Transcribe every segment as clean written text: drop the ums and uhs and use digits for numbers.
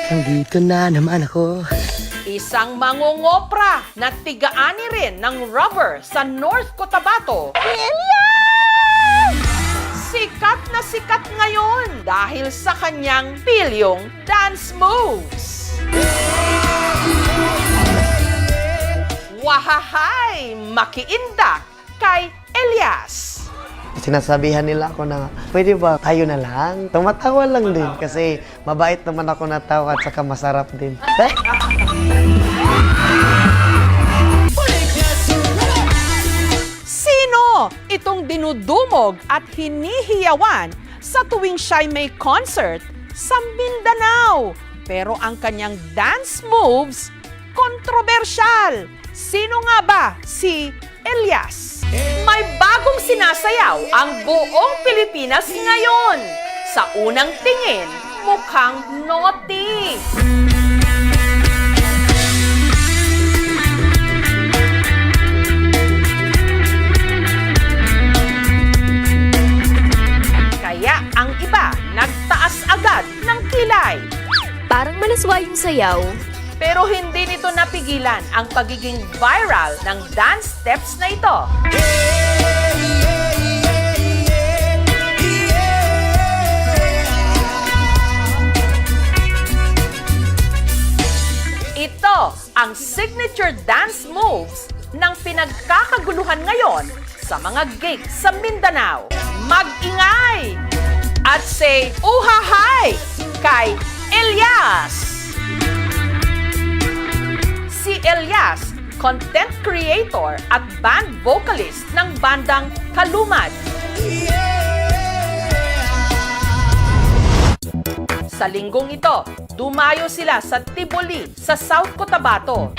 Nandito na naman ako. Isang mangungopra na tigaani rin ng rubber sa North Cotabato. Sikat na sikat ngayon dahil sa kanyang pilyong dance moves. Wahahay! Makiindak kay Elias. Sinasabihan nila ako na, pwede ba tayo na lang? Tumatawa lang din kasi mabait naman ako na tao at saka masarap din. Sino itong dinudumog at hinihiyawan sa tuwing siya'y may concert sa Mindanao? Pero ang kanyang dance moves, kontrobersyal. Sino nga ba si Elias? May bagong sinasayaw ang buong Pilipinas ngayon. Sa unang tingin, mukhang naughty. Kaya ang iba nagtaas agad ng kilay. Parang malaswa yung sayaw. Pero hindi nito napigilan ang pagiging viral ng dance steps na ito. Ito ang signature dance moves ng pinagkakaguluhan ngayon sa mga gigs sa Mindanao. Mag-ingay at say uhahay kay Elias! Si Elias, content creator at band vocalist ng bandang Kalumad. Sa linggong ito, dumayo sila sa Tiboli sa South Cotabato.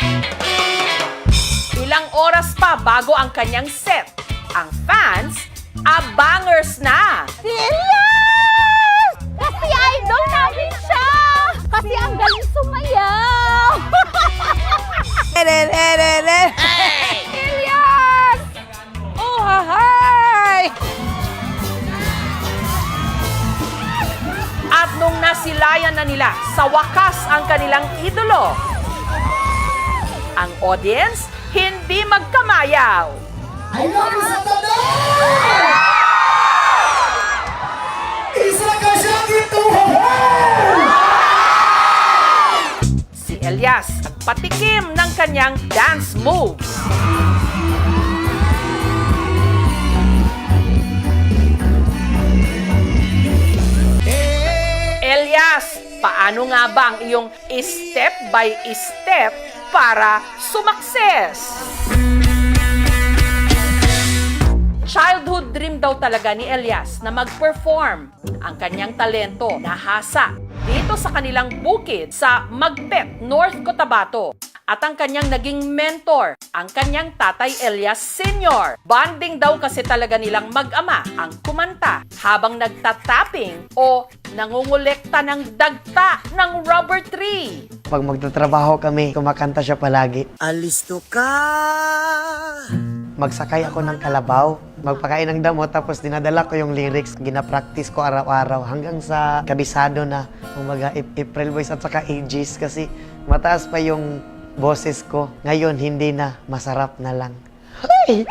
Ilang oras pa bago ang kanyang set. Ang fans, abangers na! Si Elias! Kasi idol namin siya! Kasi ang galing sumayaw! Elias! Oh, hahay! At nung nasilayan na nila sa wakas ang kanilang idolo, ang audience hindi magkamayaw. I love you, Santander! Isa ka siyang ituhan! Si Elias nagpatikim ng kanyang dance moves. Elias, paano nga ba ang iyong step by step para sumakses? Childhood dream daw talaga ni Elias na mag-perform. Ang kanyang talento nahasa dito sa kanilang bukid sa Magpet, North Cotabato. At ang kanyang naging mentor, ang kanyang tatay Elias Sr. Bonding daw kasi talaga nilang mag-ama ang kumanta habang nagtatapping o nangungulekta ng dagta ng rubber tree. Pag magtatrabaho kami, kumakanta siya palagi. Alisto ka! Magsakay ako ng kalabaw, magpakain ng damo, tapos dinadala ko yung lyrics. Ginapractice ko araw-araw hanggang sa kabisado na, umaga April Boys at saka Aegis kasi mataas pa yung boses ko. Ngayon, hindi na. Masarap na lang. Hey!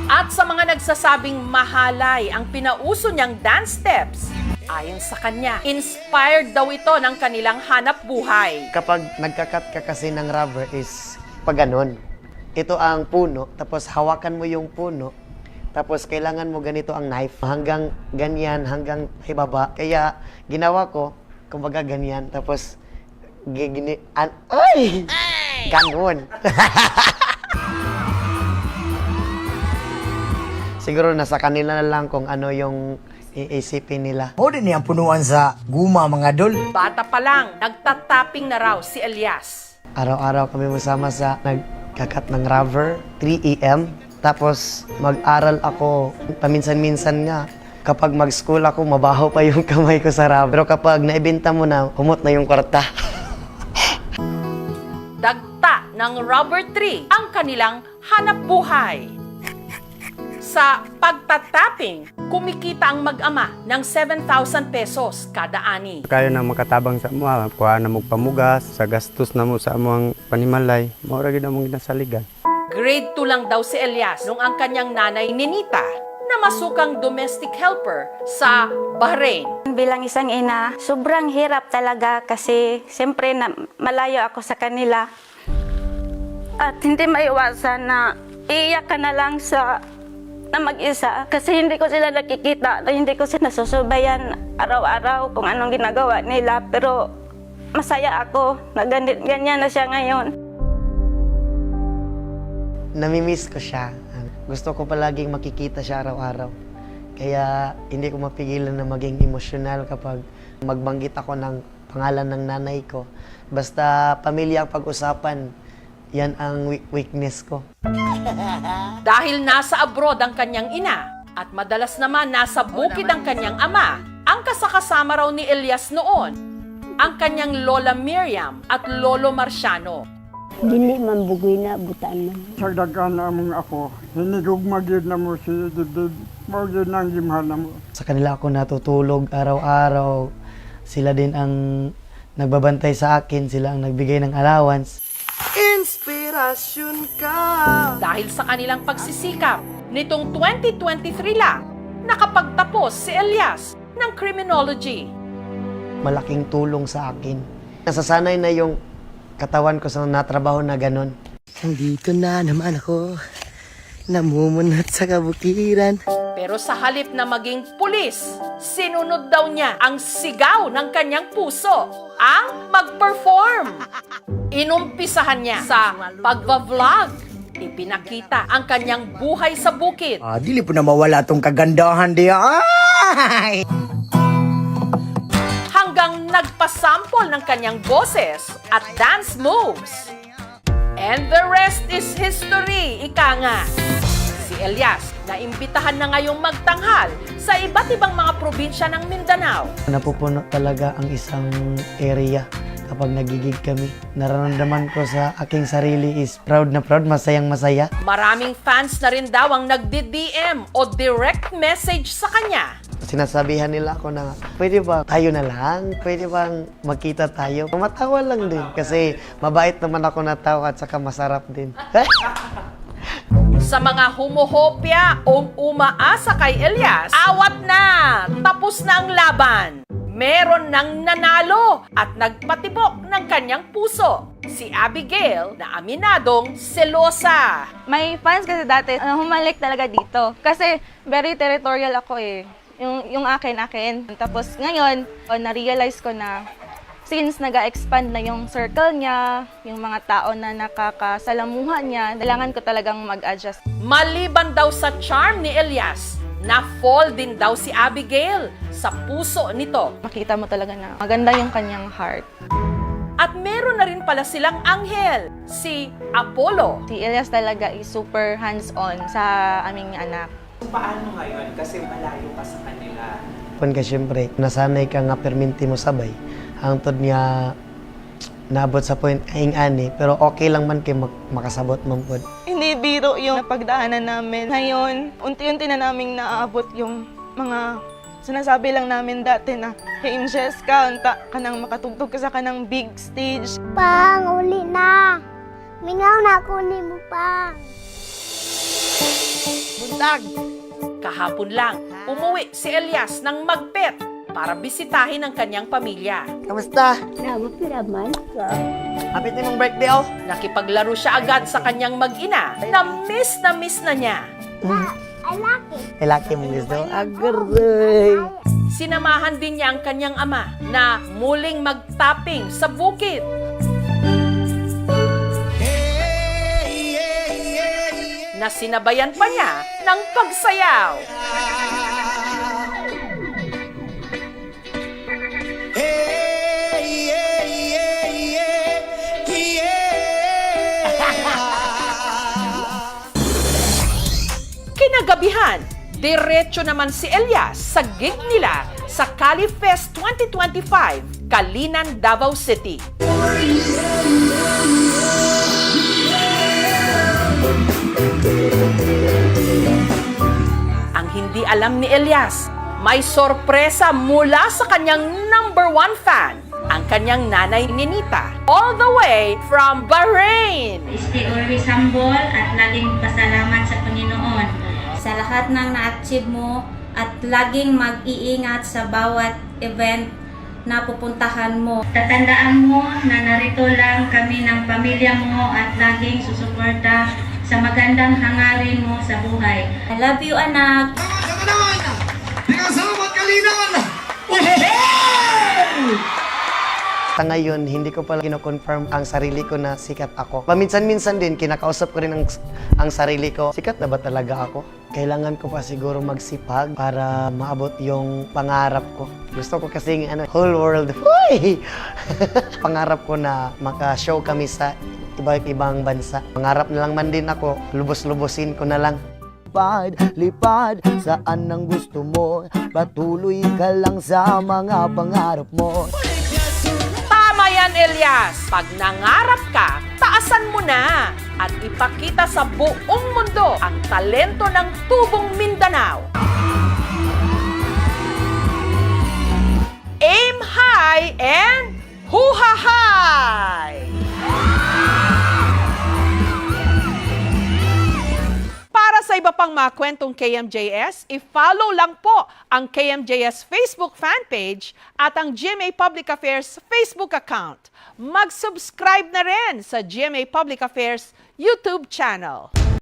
At sa mga nagsasabing mahalay ang pinauso niyang dance steps, ayon sa kanya, inspired daw ito ng kanilang hanap buhay. Kapag nagkakat ka kasi ng rubber is pag ganon. Ito ang puno, tapos hawakan mo yung puno, tapos kailangan mo ganito ang knife. Hanggang ganyan, hanggang ibaba. Kaya ginawa ko, kumbaga ganyan, tapos ay! Ganon. Siguro nasa kanila na lang kung ano yung iisipin nila. O din niyang punuan sa guma, mga dol. Bata pa lang, nagtatapping na raw si Elias. Araw-araw kami masama sa nagkakat ng rubber, 3 AM. Tapos mag-aral ako paminsan-minsan nga. Kapag mag-school ako, mabaho pa yung kamay ko sa rubber. Pero kapag naibenta mo na, humot na yung kwarta. Dagta ng rubber tree ang kanilang hanap buhay. Sa pagtatapping, kumikita ang mag-ama ng 7,000 pesos kada ani. Kayo na makatabang sa mga, kuha na mo pamugas, sa gastos na mo sa among panimalay, maura gid among ginasaligan. Grade 2 lang daw si Elias nung ang kanyang nanay Ninita na masukang domestic helper sa Bahrain. Bilang isang ina, sobrang hirap talaga kasi siyempre na malayo ako sa kanila. At hindi maiwasan na iiyak ka na lang na mag-isa kasi hindi ko sila nakikita, hindi ko sila nasusubayan araw-araw kung anong ginagawa nila. Pero masaya ako na ganyan na siya ngayon. Namimiss ko siya. Gusto ko palaging makikita siya araw-araw. Kaya hindi ko mapigilan na maging emosyonal kapag magbanggit ako ng pangalan ng nanay ko. Basta pamilya ang pag-usapan, yan ang weakness ko. Dahil nasa abroad ang kanyang ina at madalas naman nasa bukid ang kanyang ama, ang kasakasama raw ni Elias noon, ang kanyang Lola Miriam at Lolo Marciano. Dili man bugoy na butaan man. Sa dagan na mong ako, hinigugmag yun na mo si Dibdib, mo yun ang gimhan na mo. Sa kanila ako natutulog araw-araw. Sila din ang nagbabantay sa akin, sila ang nagbigay ng allowance. Inspirasyon ka. Dahil sa kanilang pagsisikap, nitong 2023 lang, nakapagtapos si Elias ng criminology. Malaking tulong sa akin. Nasasanay na yung katawan ko sa natrabaho na ganun. Nandito na naman ako, namumunat sa kabukiran. Pero sa halip na maging pulis, sinunod daw niya ang sigaw ng kanyang puso, ang mag-perform. Inumpisahan niya sa pagva-vlog. Ipinakita ang kanyang buhay sa bukid. Dili po na mawala tong kagandahan diya. Ay! Hanggang nagpasample ng kanyang boses at dance moves. And the rest is history, ika nga. Si Elias, naimbitahan na ngayong magtanghal sa iba't ibang mga probinsya ng Mindanao. Napupuno talaga ang isang area kapag nagigig kami. Nararamdaman ko sa aking sarili is proud na proud, masayang masaya. Maraming fans na rin daw ang nagdi-DM o direct message sa kanya. Sinasabihan nila ako na, pwede ba tayo na lang? Pwede bang magkita tayo? Matawa lang din kasi mabait naman ako na tao at saka masarap din. Sa mga humuhopya o umaasa kay Elias, awat na! Tapos na ang laban! Meron nang nanalo at nagpatibok ng kanyang puso. Si Abigail na aminadong selosa. May fans kasi dati, humalik talaga dito. Kasi very territorial ako eh. Yung akin. Tapos ngayon, na-realize ko na since nag-expand na yung circle niya, yung mga tao na nakakasalamuha niya, kailangan ko talagang mag-adjust. Maliban daw sa charm ni Elias, na-fall din daw si Abigail sa puso nito. Makita mo talaga na maganda yung kanyang heart. At meron na rin pala silang anghel, si Apollo. Si Elias talaga is super hands-on sa aming anak. Paano ngayon? Kasi malayo ka sa kanila. Kung ka siyempre, nasanay ka nga perminti mo sabay. Hangtod niya naabot sa point aing ani, pero okay lang man kay makasabot man pod. Hindi biro yung napagdaanan namin. Ngayon, unti-unti na naming naaabot yung mga sinasabi lang namin dati na, hey, Jessica, unta ka nang makatugtog ka sa kanang big stage. Pang, uli na. Mingaw na ako ni mo, Pang. Buntag! Kahapon lang, umuwi si Elias ng Magpet para bisitahin ang kanyang pamilya. Kamusta? Mapiraman ka. Happy din mong birthday, oh! Nakipaglaro siya agad sa kanyang mag-ina na miss na niya. I like it. Laki mong gusto. Agaray! Sinamahan din niya ang kanyang ama na muling mag-tapping sa bukid. Na sinabayan pa niya ng pagsayaw. Kinagabihan, diretso naman si Elias sa gig nila sa Cali Fest 2025, Kalinan, Davao City. Hindi alam ni Elias, may sorpresa mula sa kanyang number 1 fan, ang kanyang nanay Ninita, all the way from Bahrain. Stay always humble at laging pasalamat sa Panginoon Sa lahat ng na-achieve mo at laging mag-iingat sa bawat event na pupuntahan mo. Tatandaan mo na narito lang kami ng pamilya mo at laging susuporta sa magandang hangarin mo sa buhay. I love you, anak. Sa ngayon, hindi ko pala kino-confirm ang sarili ko na sikat ako. Paminsan-minsan din, kinakausap ko rin ang sarili ko. Sikat na ba talaga ako? Kailangan ko pa siguro magsipag para maabot yung pangarap ko. Gusto ko kasing whole world. Huy! Pangarap ko na maka-show kami sa iba't ibang bansa. Pangarap na lang man din ako, lubos-lubosin ko na lang. Lipad, saan ang gusto mo? Patuloy ka lang sa mga pangarap mo. Tama yan, Elias. Pag nangarap ka, taasan mo na at ipakita sa buong mundo ang talento ng Tubong Mindanao. Aim high and huha high! Para sa iba pang mga kwentong KMJS, i-follow lang po ang KMJS Facebook fanpage at ang GMA Public Affairs Facebook account. Mag-subscribe na rin sa GMA Public Affairs YouTube channel.